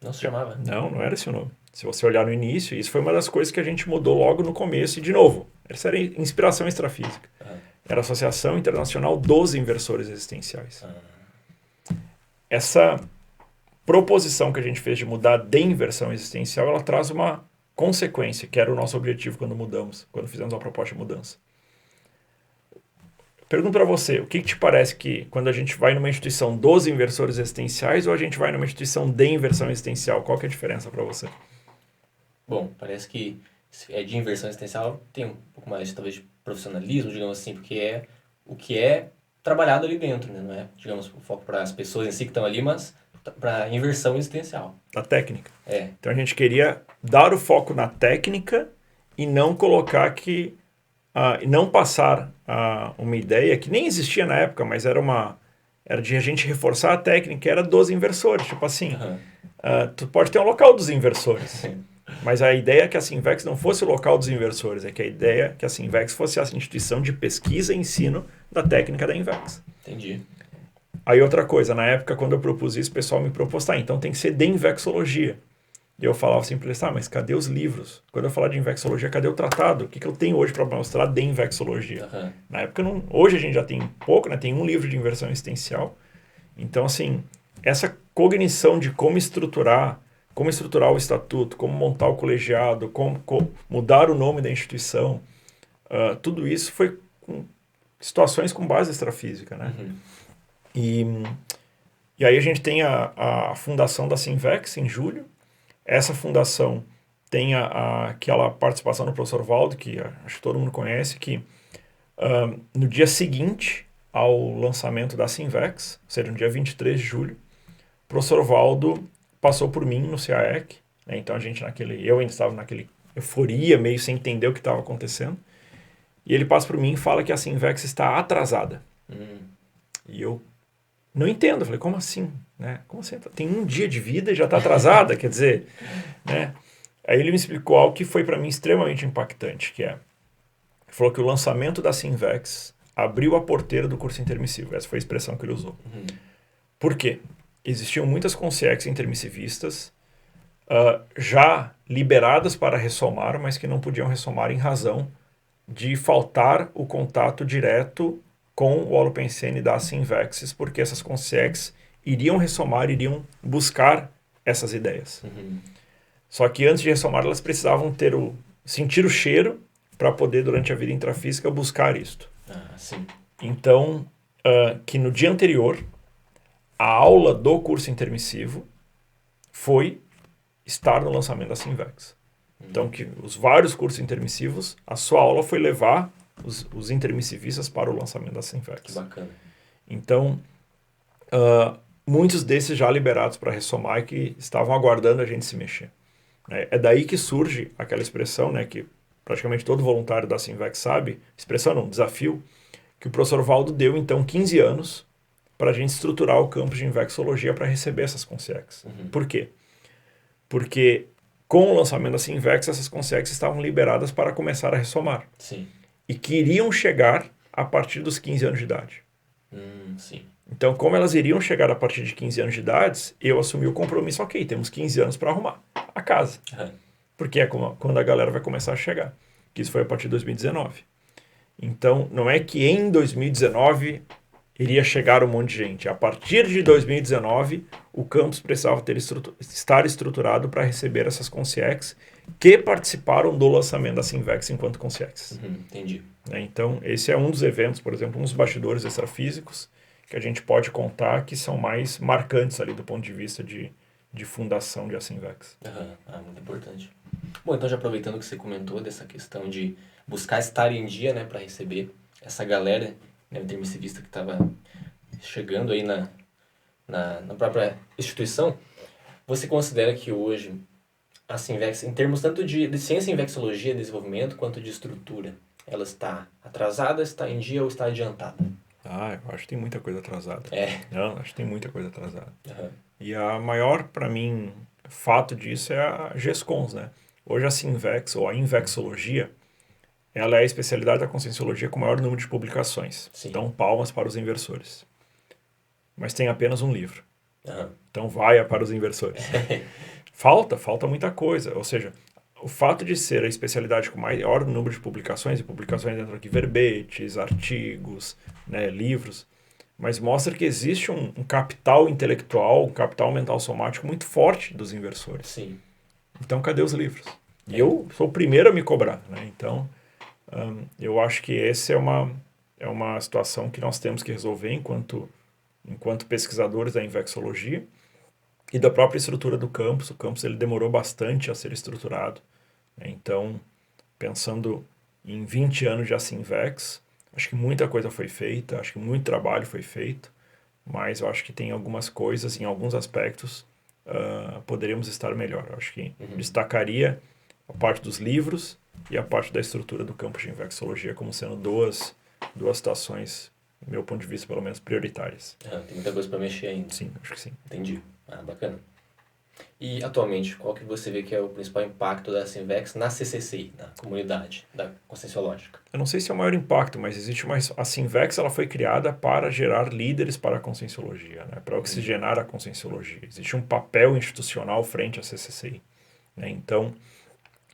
Não se chamava? Não era esse o nome. Se você olhar no início, isso foi uma das coisas que a gente mudou logo no começo. E, de novo, essa era inspiração extrafísica. Uhum. Era a Associação Internacional dos Inversores Existenciais. Essa proposição que a gente fez de mudar de inversão existencial, ela traz uma consequência, que era o nosso objetivo quando fizemos a proposta de mudança. Pergunto para você, o que te parece que quando a gente vai numa instituição dos inversores existenciais ou a gente vai numa instituição de inversão existencial? Qual que é a diferença para você? Bom, parece que de inversão existencial tem um pouco mais, talvez, de profissionalismo, digamos assim, porque é o que é trabalhado ali dentro, né? Não é, digamos, o foco para as pessoas em si que estão ali, mas para inversão existencial. Da técnica. É. Então a gente queria dar o foco na técnica e não colocar que... não passar uma ideia que nem existia na época, mas era de a gente reforçar a técnica, era dos inversores. Tipo assim, tu pode ter um local dos inversores, mas a ideia é que a Sinvex não fosse o local dos inversores, é que a ideia é que a Sinvex fosse a instituição de pesquisa e ensino da técnica da Invex. Entendi. Aí outra coisa, na época quando eu propus isso, o pessoal me propôs, então tem que ser de Invexologia. E eu falava assim para eles, mas cadê os livros? Quando eu falar de Invexologia, cadê o tratado? O que eu tenho hoje para mostrar de Invexologia? Uhum. Na época, hoje a gente já tem pouco, né? Tem um livro de inversão existencial. Então, assim, essa cognição de como estruturar o estatuto, como montar o colegiado, como mudar o nome da instituição, tudo isso foi com situações com base extrafísica, né? Uhum. E aí a gente tem a fundação da Sinvex em julho. Essa fundação tem aquela participação do professor Valdo, que acho que todo mundo conhece, que no dia seguinte ao lançamento da Sinvex, ou seja, no dia 23 de julho, o professor Valdo passou por mim no CAEC, né? Então eu ainda estava naquele euforia, meio sem entender o que estava acontecendo, e ele passa por mim e fala que a Sinvex está atrasada. E eu não entendo, eu falei, como assim? Né? Como assim? Tem um dia de vida e já está atrasada, quer dizer, né? Aí ele me explicou algo que foi para mim extremamente impactante, ele falou que o lançamento da Sinvex abriu a porteira do curso intermissivo, essa foi a expressão que ele usou. Por quê? Existiam muitas consciex intermissivistas já liberadas para ressomar, mas que não podiam ressomar em razão de faltar o contato direto com o holopensene da Sinvexes, porque essas consciex iriam ressomar, iriam buscar essas ideias. Só que antes de ressomar, elas precisavam sentir o cheiro para poder, durante a vida intrafísica, buscar isto. Sim. Então, que no dia anterior, a aula do curso intermissivo foi estar no lançamento da Sinvex. Então, que os vários cursos intermissivos, a sua aula foi levar os intermissivistas para o lançamento da Sinvex. Que bacana. Então, muitos desses já liberados para ressomar e que estavam aguardando a gente se mexer. É daí que surge aquela expressão, né, que praticamente todo voluntário da Sinvex sabe, expressão não, desafio, que o professor Valdo deu, então, 15 anos para a gente estruturar o campus de Invexologia para receber essas consciex. Por quê? Porque com o lançamento da Sinvex, essas consciex estavam liberadas para começar a ressomar. Sim. E que iriam chegar a partir dos 15 anos de idade. Sim. Então, como elas iriam chegar a partir de 15 anos de idade, eu assumi o compromisso, ok, temos 15 anos para arrumar a casa. Porque é quando a galera vai começar a chegar. Que isso foi a partir de 2019. Então, não é que em 2019 iria chegar um monte de gente. A partir de 2019, o campus precisava estar estruturado para receber essas consciex que participaram do lançamento da Sinvex enquanto consciex. Entendi. Então, esse é um dos eventos, por exemplo, um dos bastidores extrafísicos que a gente pode contar que são mais marcantes ali do ponto de vista de fundação de Sinvex. Muito importante. Bom, então já aproveitando que você comentou dessa questão de buscar estar em dia, né, para receber essa galera, né, intermissivista que estava chegando aí na própria instituição, você considera que hoje a Sinvex, em termos tanto de ciência em vexologia, desenvolvimento, quanto de estrutura, ela está atrasada, está em dia ou está adiantada? Eu acho que tem muita coisa atrasada. Não, acho que tem muita coisa atrasada. E a maior, para mim, fato disso é a GESCONS, né? Hoje a Sinvex, ou a Invexologia, ela é a especialidade da Conscienciologia com o maior número de publicações. Sim. Então, palmas para os inversores. Mas tem apenas um livro. Então, vaia para os inversores. Falta muita coisa. Ou seja, o fato de ser a especialidade com maior número de publicações, e publicações dentro aqui verbetes, artigos, né, livros, mas mostra que existe um capital intelectual, um capital mental somático muito forte dos inversores. Sim. Então, cadê os livros? E eu sou o primeiro a me cobrar, né? Então, eu acho que essa é uma situação que nós temos que resolver enquanto pesquisadores da Invexologia e da própria estrutura do campus. O campus ele demorou bastante a ser estruturado, né? Então, pensando em 20 anos de Sinvex, acho que muita coisa foi feita, acho que muito trabalho foi feito, mas eu acho que tem algumas coisas, em alguns aspectos, poderíamos estar melhor. Eu acho que destacaria a parte dos livros e a parte da estrutura do campus de Invexologia como sendo duas situações, do meu ponto de vista, pelo menos, prioritárias. Tem muita coisa para mexer ainda. Sim, acho que sim. Entendi. Bacana. E, atualmente, qual que você vê que é o principal impacto da Sinvex na CCCI, na comunidade da Conscienciológica? Eu não sei se é o maior impacto, mas existe a Sinvex ela foi criada para gerar líderes para a Conscienciologia, né? Para oxigenar a Conscienciologia. Existe um papel institucional frente à CCCI, né? Então,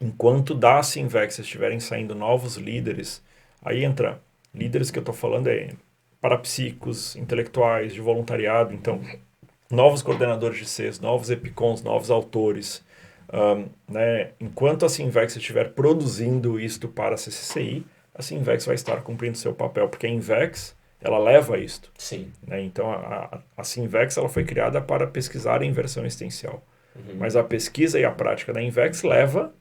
enquanto da Sinvex estiverem saindo novos líderes, aí entra líderes que eu estou falando parapsíquicos, intelectuais, de voluntariado, então novos coordenadores de CES, novos EPICONs, novos autores, né? Enquanto a Sinvex estiver produzindo isto para a CCCI, a Sinvex vai estar cumprindo seu papel, porque a Invex, ela leva isto. Sim. Né? Então, a Sinvex ela foi criada para pesquisar a inversão existencial. Mas a pesquisa e a prática da Invex leva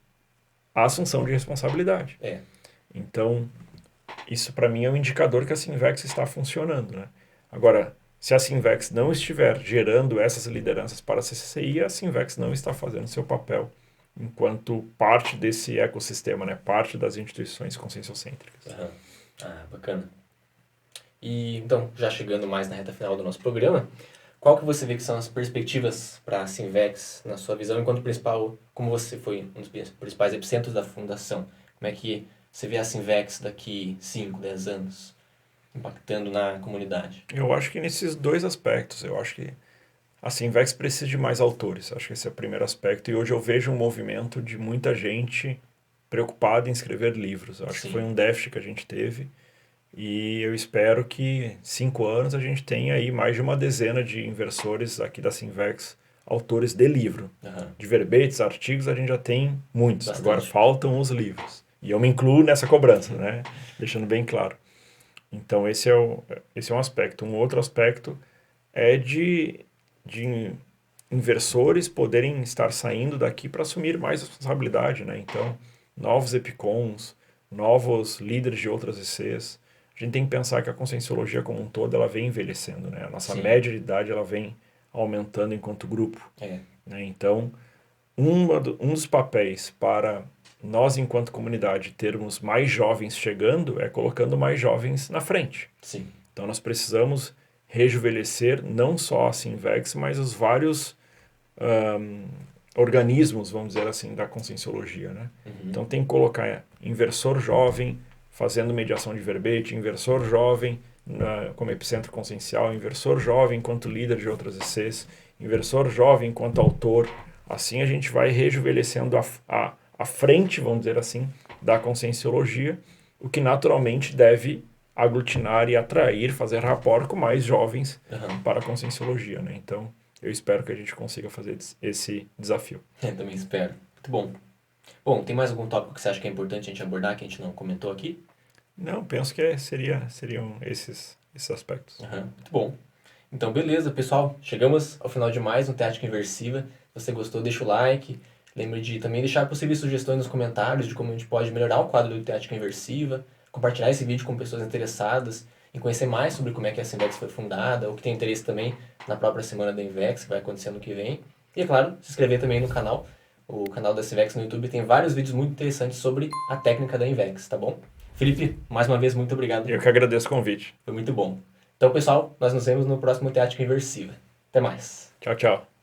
à assunção de responsabilidade. Então, isso para mim é um indicador que a Sinvex está funcionando, né? Agora, se a Sinvex não estiver gerando essas lideranças para a CCCI, a Sinvex não está fazendo seu papel enquanto parte desse ecossistema, né? Parte das instituições conscienciocêntricas. Bacana. E então, já chegando mais na reta final do nosso programa, qual que você vê que são as perspectivas para a Sinvex, na sua visão, enquanto principal, como você foi um dos principais epicentros da fundação? Como é que você vê a Sinvex daqui 5, 10 anos impactando na comunidade? Eu acho que nesses dois aspectos, eu acho que a Sinvex precisa de mais autores, acho que esse é o primeiro aspecto, e hoje eu vejo um movimento de muita gente preocupada em escrever livros. Eu acho que foi um déficit que a gente teve, e eu espero que 5 anos a gente tenha aí mais de uma dezena de inversores aqui da Sinvex, autores de livro. De verbetes, artigos, a gente já tem muitos, bastante. Agora faltam os livros. E eu me incluo nessa cobrança, né? Deixando bem claro. Então, esse é um aspecto. Um outro aspecto é de inversores poderem estar saindo daqui para assumir mais responsabilidade, né? Então, novos EPICONs, novos líderes de outras ECs. A gente tem que pensar que a conscienciologia como um todo, ela vem envelhecendo, né? A nossa média de idade, ela vem aumentando enquanto grupo. Né? Então, um dos papéis para nós, enquanto comunidade, termos mais jovens chegando é colocando mais jovens na frente. Então, nós precisamos rejuvenescer não só a Sinvex, mas os vários organismos, vamos dizer assim, da conscienciologia. Né? Então, tem que colocar inversor jovem fazendo mediação de verbete, inversor jovem como epicentro consciencial, inversor jovem enquanto líder de outras ECs, inversor jovem enquanto autor. Assim, a gente vai rejuvenescendo a frente, vamos dizer assim, da conscienciologia, o que naturalmente deve aglutinar e atrair, fazer rapport com mais jovens para a conscienciologia, né? Então, eu espero que a gente consiga fazer esse desafio. Eu também espero. Muito bom. Bom, tem mais algum tópico que você acha que é importante a gente abordar, que a gente não comentou aqui? Não, penso que seriam esses aspectos. Aham, muito bom. Então, beleza, pessoal. Chegamos ao final de mais um Tática Inversiva. Se você gostou, deixa o like. Lembre de também deixar possíveis sugestões nos comentários de como a gente pode melhorar o quadro do Tática Inversiva. Compartilhar esse vídeo com pessoas interessadas em conhecer mais sobre como é que a Sinvex foi fundada, ou que tem interesse também na própria semana da Invex, que vai acontecer ano que vem. E, é claro, se inscrever também no canal. O canal da Sinvex no YouTube tem vários vídeos muito interessantes sobre a técnica da Invex, tá bom? Felipe, mais uma vez, muito obrigado. Eu que agradeço o convite. Foi muito bom. Então, pessoal, nós nos vemos no próximo Tática Inversiva. Até mais. Tchau, tchau.